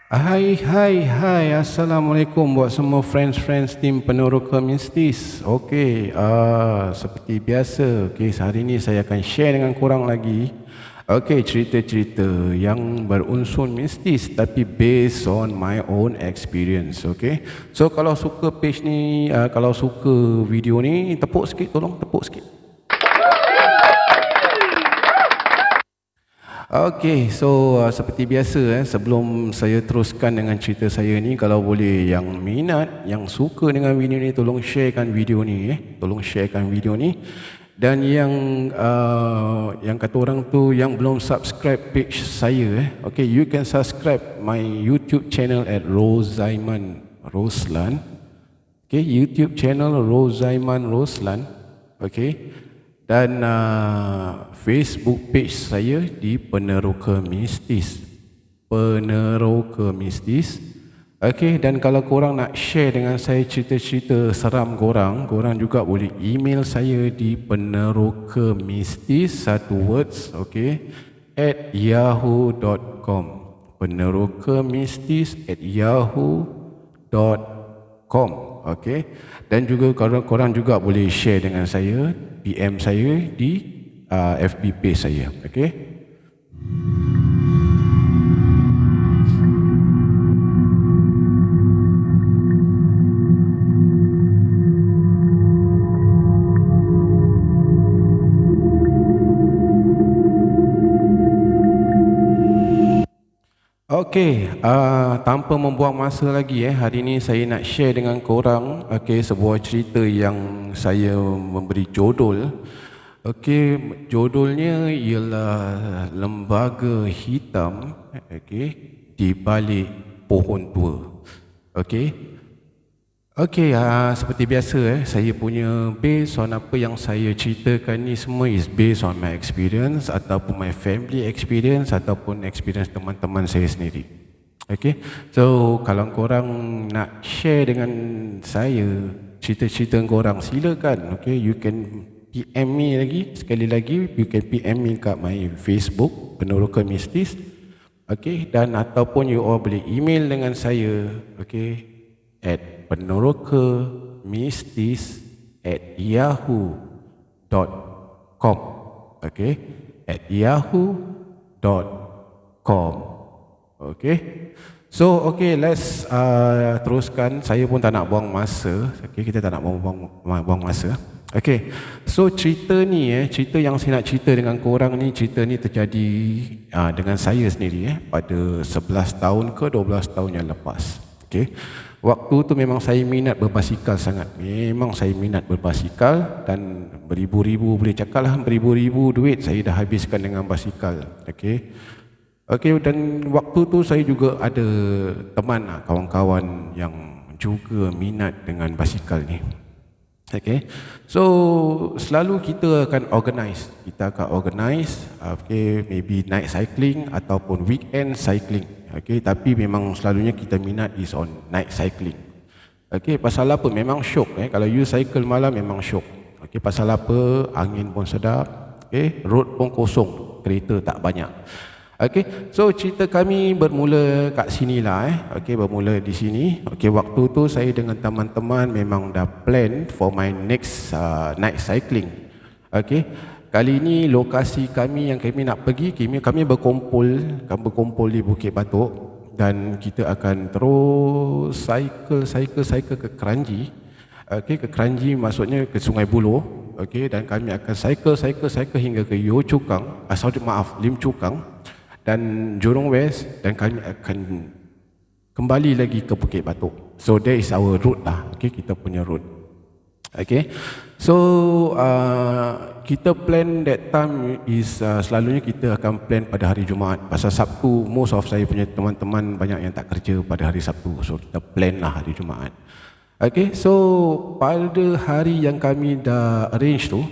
Hai, Assalamualaikum buat semua friends tim Peneroka Mistis. Okey, seperti biasa, hari ini saya akan share dengan korang lagi. Okey, cerita-cerita yang berunsur mistis tapi based on my own experience. Okey, so kalau suka page ni, kalau suka video ni, tepuk sikit, tolong tepuk sikit. Okey, so seperti biasa sebelum saya teruskan dengan cerita saya ni, kalau boleh yang minat, yang suka dengan video ni, tolong sharekan video ni, tolong sharekan video ni. Dan yang kata orang tu yang belum subscribe page saya, okay, you can subscribe my YouTube channel at Rozaiman Roslan. Okay, YouTube channel Rozaiman Roslan. Okay. Dan Facebook page saya di Peneroka Mistis. Peneroka Mistis. Okey, dan kalau korang nak share dengan saya cerita-cerita seram korang juga boleh email saya di penerokamistis, satu words, okey, @yahoo.com. penerokamistis@yahoo.com. okey. Dan juga korang juga boleh share dengan saya, PM saya di FB page saya. Okey. Okey, tanpa membuang masa lagi hari ini saya nak share dengan korang sebuah cerita yang saya memberi judul. Okey, judulnya ialah Lembaga Hitam di balik pohon tua. Okey. Okey, seperti biasa saya punya based on apa yang saya ceritakan ni semua is based on my experience ataupun my family experience ataupun experience teman-teman saya sendiri. Okey. So, kalau korang nak share dengan saya cerita-cerita korang, silakan. Okey, you can PM me lagi, sekali lagi you can PM me kat my Facebook Peneroka Mistis. Okey, dan ataupun you all boleh email dengan saya, okey, at penerokamistis@yahoo.com. okey, @yahoo.com. okey. So, okey, let's teruskan. Saya pun tak nak buang masa. Okey, kita tak nak buang masa. Okey. So, cerita ni cerita yang saya nak cerita dengan korang ni, cerita ni terjadi dengan saya sendiri pada 11 tahun ke 12 tahun yang lepas. Okey. Waktu tu memang saya minat berbasikal sangat. Memang saya minat berbasikal dan beribu-ribu, boleh cakap lah beribu-ribu duit saya dah habiskan dengan basikal. Okey. Okey, dan waktu tu saya juga ada teman, kawan-kawan yang juga minat dengan basikal ni. Okey. So, selalu kita akan organize. Maybe night cycling ataupun weekend cycling. Okey, tapi memang selalunya kita minat is on night cycling. Okey, pasal apa? Memang syok kalau you cycle malam memang syok. Okey, pasal apa? Angin pun sedap, road pun kosong, kereta tak banyak. Okey, so cerita kami bermula kat sinilah bermula di sini. Okey, waktu tu saya dengan teman-teman memang dah plan for my next night cycling. Okey. Kali ini lokasi kami yang kami nak pergi, kami berkumpul di Bukit Batok dan kita akan terus cycle ke Kranji. Okey, ke Kranji maksudnya ke Sungai Buloh. Okey, dan kami akan cycle hingga ke Lim Chu Kang dan Jurong West, dan kami akan kembali lagi ke Bukit Batok. So that is our route lah. Okey, kita punya route. Okay, so kita plan that time is selalunya kita akan plan pada hari Jumaat. Pasal Sabtu, most of saya punya teman-teman banyak yang tak kerja pada hari Sabtu. So kita plan lah hari Jumaat. Okay, so pada hari yang kami dah arrange tu,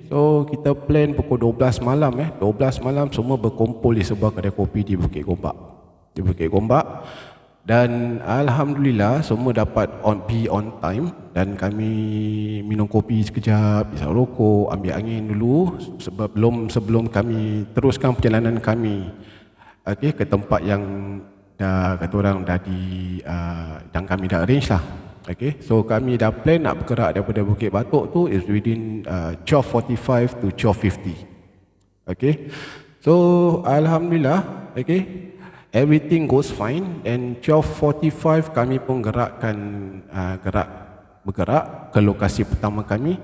so kita plan pukul 12 malam 12 malam semua berkumpul di sebuah kedai kopi di Bukit Gombak. Dan Alhamdulillah semua dapat on time, dan kami minum kopi sekejap, isap rokok, ambil angin dulu sebelum kami teruskan perjalanan kami ke tempat yang kata orang dah dan kami dah arrange lah. Okay, so kami dah plan nak bergerak daripada Bukit Batok tu is within 12:45 to 12:50. Okay, so alhamdulillah, okay, everything goes fine, and 12:45 kami pun bergerak ke lokasi pertama kami,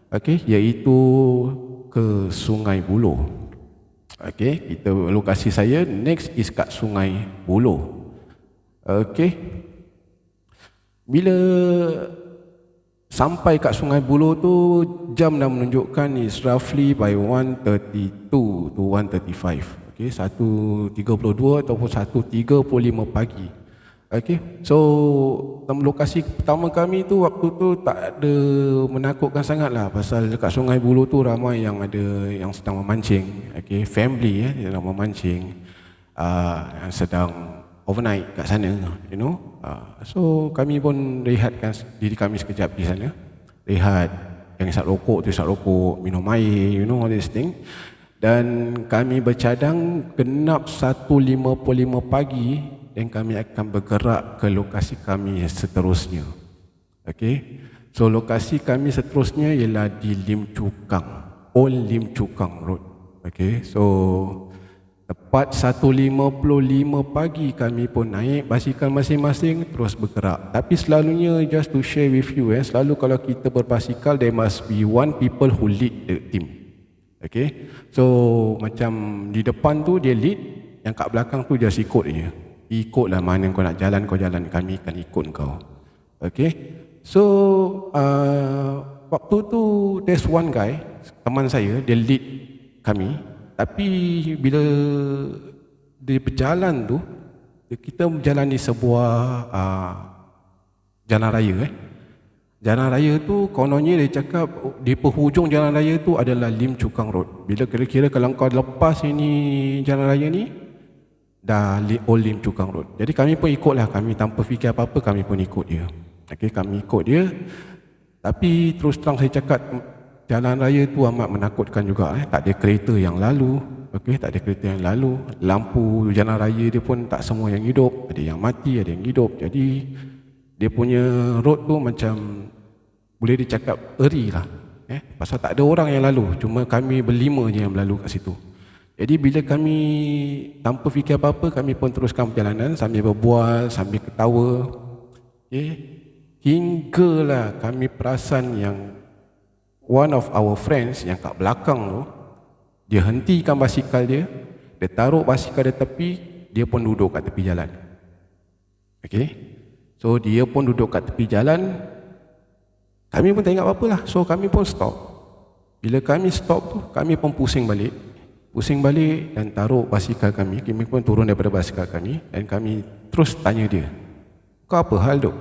okay, iaitu ke Sungai Buloh. Okay, lokasi saya next is kat Sungai Buloh. Okay, bila sampai kat Sungai Buloh tu, jam dah menunjukkan is roughly by 1:32 to 1:35. Okay, 1:32 ataupun 1:35 pagi. Okay, so lokasi pertama kami tu waktu tu tak ada menakutkan sangat lah, pasal dekat Sungai Buloh tu ramai yang sedang memancing. Okay, family sedang memancing, yang sedang overnight kat sana, you know. So kami pun rehatkan diri kami sekejap di sana, rehat, yang isap rokok tu isap rokok, minum air, you know, all this thing. Dan kami bercadang genap 1:55 pagi, dan kami akan bergerak ke lokasi kami seterusnya. Okay, so lokasi kami seterusnya ialah di Lim Chu Kang, Old Lim Chu Kang Road. Okay, so tepat 1:55 pagi kami pun naik basikal masing-masing terus bergerak. Tapi selalunya, just to share with you, selalu kalau kita berbasikal, there must be one people who lead the team. Okay, so macam di depan tu dia lead, yang kat belakang tu just ikut je. Ikutlah, mana kau nak jalan, kau jalan, kami akan ikut kau. Okay, so waktu tu there's one guy, teman saya, dia lead kami. Tapi bila dia berjalan tu, kita berjalan di sebuah jalan raya. Jalan raya tu kononnya dia cakap di penghujung jalan raya tu adalah Lim Chu Kang Road. Bila kira-kira kalau kau lepas ini jalan raya ni, dah Old Lim Chu Kang Road. Jadi kami pun ikutlah, kami tanpa fikir apa-apa, kami pun ikut dia. Okay, kami ikut dia. Tapi terus terang saya cakap, jalan raya tu amat menakutkan juga. Tak ada kereta yang lalu. Okay, tak ada kereta yang lalu. Lampu jalan raya dia pun tak semua yang hidup. Ada yang mati, ada yang hidup. Jadi dia punya road tu macam boleh dicakap eri lah. Pasal tak ada orang yang lalu. Cuma kami berlima je yang berlalu kat situ. Jadi bila kami tanpa fikir apa-apa, kami pun teruskan perjalanan sambil berbual, sambil ketawa. Okay, hinggalah kami perasan yang one of our friends yang kat belakang tu, dia hentikan basikal dia, dia taruh basikal dia tepi, dia pun duduk kat tepi jalan. Okay, so dia pun duduk kat tepi jalan. Kami pun tak ingat apa-apa lah, so kami pun stop. Bila kami stop tu, kami pun pusing balik dan taruh basikal kami. Kami pun turun daripada basikal kami, dan kami terus tanya dia, kau apa hal duk?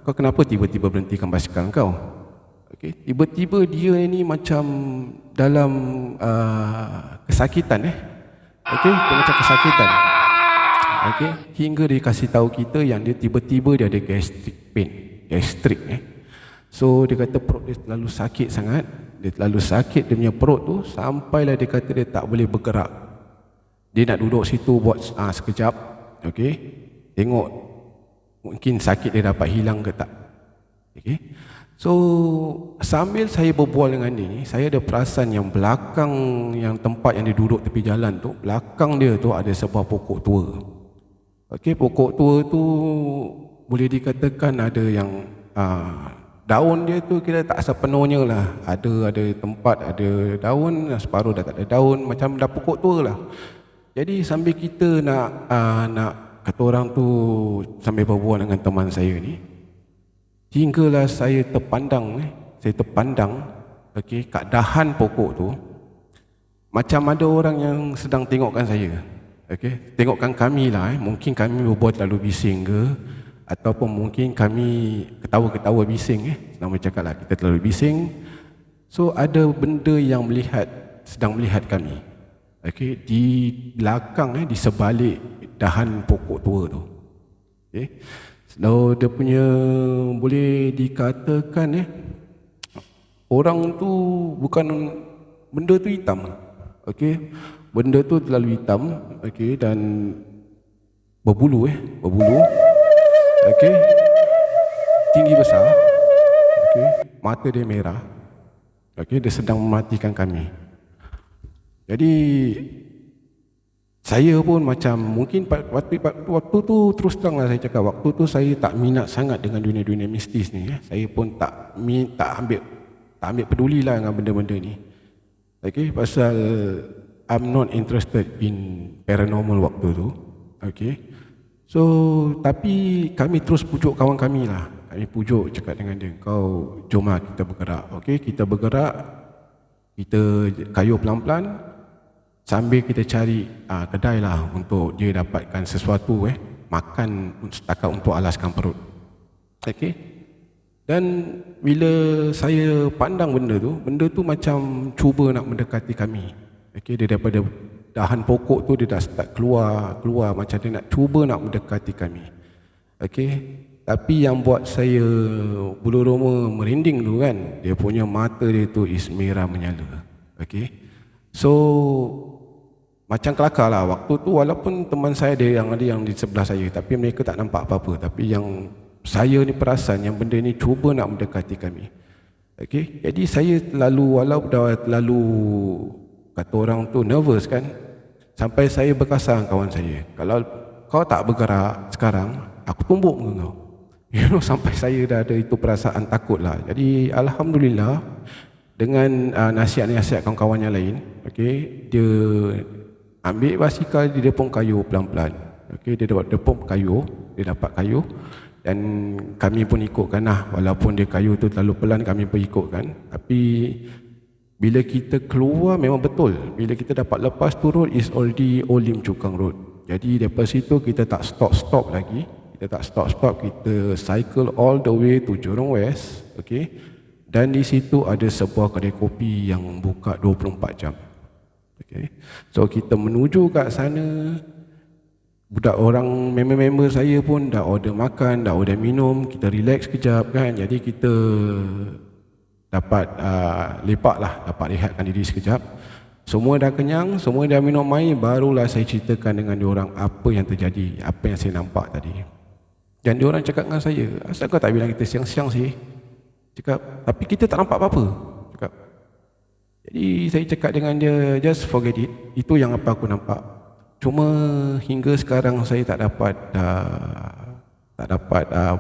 Kau kenapa tiba-tiba berhentikan basikal kau? Okay, tiba-tiba dia ni macam dalam kesakitan. Okay, dia macam kesakitan. Okay, hingga dia kasih tahu kita yang dia tiba-tiba dia ada gastric pain, gastrik. So dia kata perut dia terlalu sakit sangat. Dia terlalu sakit dia punya perut tu, sampailah dia kata dia tak boleh bergerak. Dia nak duduk situ buat sekejap. Okay, tengok mungkin sakit dia dapat hilang ke tak. Okay, so sambil saya berbual dengan dia ni, saya ada perasan yang belakang, yang tempat yang dia duduk tepi jalan tu, belakang dia tu ada sebuah pokok tua. Okay, pokok tua tu boleh dikatakan ada yang daun dia tu kira tak sepenuhnya lah. Ada tempat ada daun, separuh dah tak ada daun, macam dah pokok tua lah. Jadi sambil kita nak kata orang tu, sambil berbual dengan teman saya ni, hinggalah saya terpandang okay, kat dahan pokok tu macam ada orang yang sedang tengokkan saya. Okay, tengokkan kami lah. Mungkin kami berbual terlalu bising ke, ataupun mungkin kami ketawa-ketawa bising. Senang bercakap lah, kita terlalu bising. So ada benda yang sedang melihat kami. Okay, di belakang, di sebalik dahan pokok tua tu. Okay, so dia punya boleh dikatakan orang tu bukan, benda tu hitam. Okay, benda tu terlalu hitam. Okay, dan berbulu berbulu. Okey. Tinggi besar. Okey, mata dia merah. Okey, dia sedang mematikan kami. Jadi saya pun macam mungkin waktu tu terus teranglah saya cakap, waktu tu saya tak minat sangat dengan dunia-dunia mistis ni. Saya pun tak ambil pedulilah dengan benda-benda ni. Okey, pasal I'm not interested in paranormal waktu tu. Okey. So, tapi kami terus pujuk kawan kami lah. Kami pujuk cakap dengan dia, kau jom lah kita bergerak. Okey, kita bergerak, kita kayuh pelan-pelan sambil kita cari kedai lah untuk dia dapatkan sesuatu makan setakat untuk alaskan perut. Okey. Dan bila saya pandang benda tu macam cuba nak mendekati kami. Okey, dia daripada dahan pokok tu dia dah start keluar macam dia nak cuba nak mendekati kami. Okey. Tapi yang buat saya bulu roma merinding tu kan, dia punya mata dia tu is merah menyala. Okey. So macam kelakar lah waktu tu, walaupun teman saya ada yang di sebelah saya, tapi mereka tak nampak apa-apa. Tapi yang saya ni perasan yang benda ni cuba nak mendekati kami. Okey, jadi saya walaupun dah terlalu, kata orang tu, nervous kan, sampai saya berkasar dengan kawan saya, kalau kau tak bergerak sekarang, aku tumbuk kau. You know, sampai saya dah ada itu perasaan takut lah. Jadi Alhamdulillah dengan nasihat-nasihat kawan-kawan yang lain, okey, dia ambil basikal di depong kayu pelan-pelan. Okey, dia dapat depong kayu, dia dapat kayu, dan kami pun ikutkan lah. Walaupun dia kayu tu terlalu pelan, kami pun ikutkan. Tapi bila kita keluar memang betul, bila kita dapat lepas tu road is already Old Lim Chu Kang Road. Jadi daripada situ kita tak stop lagi. Kita tak stop, kita cycle all the way to Jurong West. Okey. Dan di situ ada sebuah kedai kopi yang buka 24 jam. Okay. So kita menuju kat sana, budak orang member-member saya pun dah order makan, dah order minum, kita relax kejap kan. Jadi kita dapat lepak lah, dapat rehatkan diri sekejap. Semua dah kenyang, semua dah minum air, barulah saya ceritakan dengan diorang apa yang terjadi, apa yang saya nampak tadi. Dan diorang cakap dengan saya, asal kau tak bilang kita siang-siang sih? Cakap, tapi kita tak nampak apa-apa. Cakap. Jadi saya cakap dengan dia, just forget it. Itu yang apa aku nampak. Cuma hingga sekarang saya tak dapat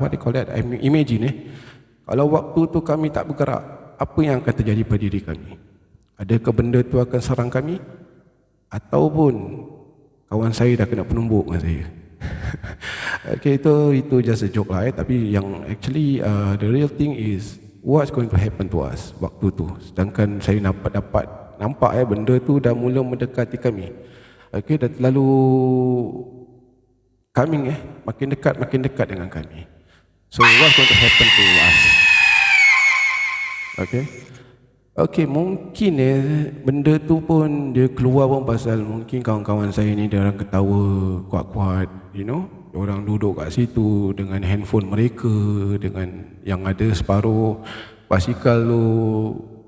what they call that, imagine kalau waktu tu kami tak bergerak, apa yang akan terjadi pada diri kami? Adakah benda tu akan serang kami? Ataupun kawan saya dah kena penumbuk dengan saya? Okay, itu just a joke lah tapi yang actually the real thing is what's going to happen to us waktu tu. Sedangkan saya nampak benda tu dah mula mendekati kami. Okay, dah terlalu coming makin dekat dengan kami. So what's going to happen to us? Okay, mungkin benda tu pun dia keluar pun pasal mungkin kawan-kawan saya ni dia orang ketawa kuat-kuat, you know. Orang duduk kat situ dengan handphone mereka, dengan yang ada separuh basikal tu,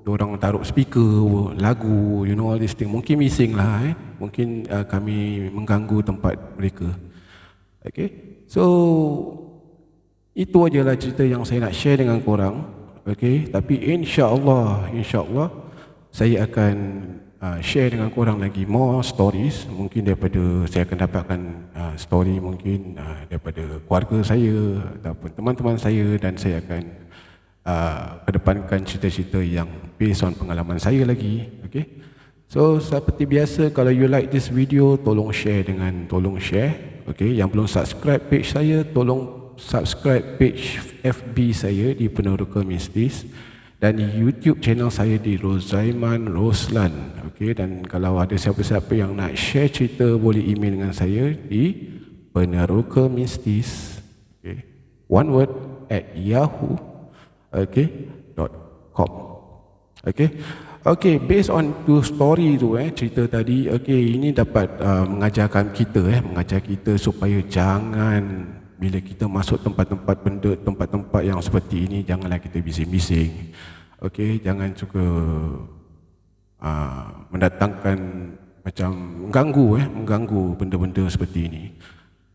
orang taruh speaker lagu, you know, all this thing. Mungkin bising lah mungkin kami mengganggu tempat mereka. Okay, so itu ajalah cerita yang saya nak share dengan korang. Okay, tapi insya-Allah saya akan share dengan korang lagi more stories. Mungkin daripada saya akan dapatkan story mungkin daripada keluarga saya ataupun teman-teman saya, dan saya akan kedepankan cerita-cerita yang based on pengalaman saya lagi. Okay, so seperti biasa, kalau you like this video, tolong share. Okay, yang belum subscribe page saya, tolong subscribe page FB saya di Peneroka Mistis, dan di YouTube channel saya di Rozaiman Roslan. Okay, dan kalau ada siapa-siapa yang nak share cerita, boleh email dengan saya di Peneroka Mistis, okay, one word @yahoo.com. Okay, based on tu story tu cerita tadi, okay, ini dapat mengajar kita supaya jangan, bila kita masuk tempat-tempat yang seperti ini, janganlah kita bising-bising. Okey, jangan suka mendatangkan macam mengganggu benda-benda seperti ini.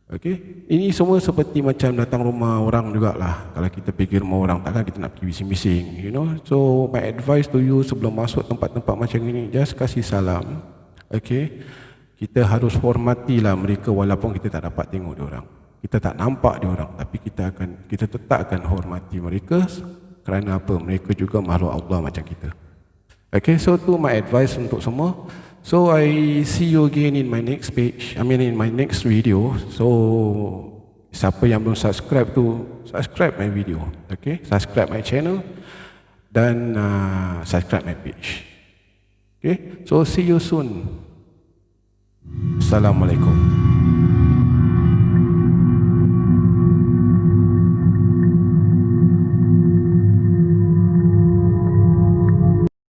Okey, ini semua seperti macam datang rumah orang jugalah. Kalau kita pergi rumah orang, takkan kita nak pergi bising-bising, you know. So my advice to you sebelum masuk tempat-tempat macam ini, just kasih salam. Okey, kita harus hormatilah mereka walaupun kita tak dapat tengok dia orang, kita tak nampak dia orang, tapi kita tetap akan hormati mereka. Kerana apa? Mereka juga makhluk Allah macam kita. Okay, so tu my advice untuk semua. So I see you again in my next page, in my next video. So siapa yang belum subscribe tu, subscribe my video. Okay, subscribe my channel dan subscribe my page. Okay, so see you soon. Assalamualaikum.